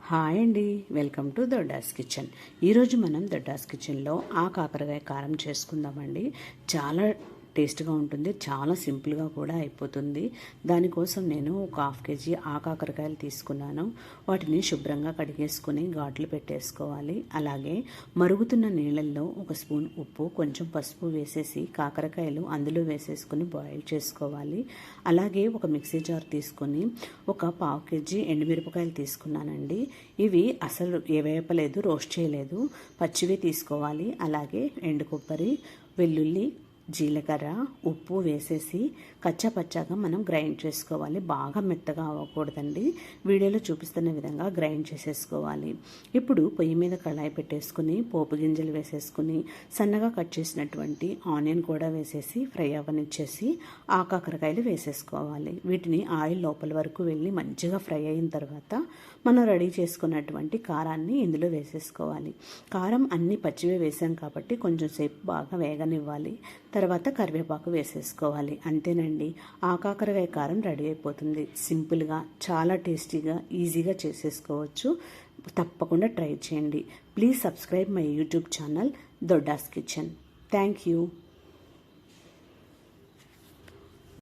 Hi అండి, welcome to దొడ్డాస్ kitchen. ఈరోజు మనం దొడ్డాస్ కిచెన్లో కాకరకాయ కారం చేసుకుందామండి. చాలా టేస్ట్గా ఉంటుంది, చాలా సింపుల్గా కూడా అయిపోతుంది. దానికోసం నేను ఒక 1/2 కేజీ కాకరకాయలు తీసుకున్నాను. వాటిని శుభ్రంగా కడిగేసుకుని ఘాట్లు పెట్టేసుకోవాలి. అలాగే మరుగుతున్న నీళ్ళల్లో 1 స్పూన్ ఉప్పు, కొంచెం పసుపు వేసేసి కాకరకాయలు అందులో వేసేసుకుని బాయిల్ చేసుకోవాలి. అలాగే ఒక మిక్సీ జార్ తీసుకొని ఒక 1/2 కేజీ ఎండుమిరపకాయలు తీసుకున్నానండి. ఇవి అసలు వేపలేదు, రోస్ట్ చేయలేదు, పచ్చివి తీసుకోవాలి. అలాగే ఎండు కొబ్బరి, వెల్లుల్లి, జీలకర్ర, ఉప్పు వేసేసి కచ్చాపచ్చాగా మనం గ్రైండ్ చేసుకోవాలి. బాగా మెత్తగా అవ్వకూడదండి. వీడియోలో చూపిస్తున్న విధంగా గ్రైండ్ చేసేసుకోవాలి. ఇప్పుడు పొయ్యి మీద కళాయి పెట్టేసుకుని పోపు గింజలు వేసేసుకుని సన్నగా కట్ చేసినటువంటి ఆనియన్ కూడా వేసేసి ఫ్రై అవ్వనిచ్చేసి కాకరకాయలు వేసేసుకోవాలి. వీటిని ఆయిల్ లోపల వరకు వెళ్ళి మంచిగా ఫ్రై అయిన తర్వాత మనం రెడీ చేసుకున్నటువంటి కారాన్ని ఇందులో వేసేసుకోవాలి. కారం అన్ని పచ్చివే వేసాం కాబట్టి కొంచెం సేపు బాగా వేగనివ్వాలి. తర్వాత కరివేపాకు వేసేసుకోవాలి. అంతేనండి, కాకరకాయ కారం రెడీ అయిపోతుంది. సింపుల్గా, చాలా టేస్టీగా, ఈజీగా చేసేసుకోవచ్చు. తప్పకుండా ట్రై చేయండి. Please subscribe my YouTube channel దొడ్డాస్ kitchen. Thank you.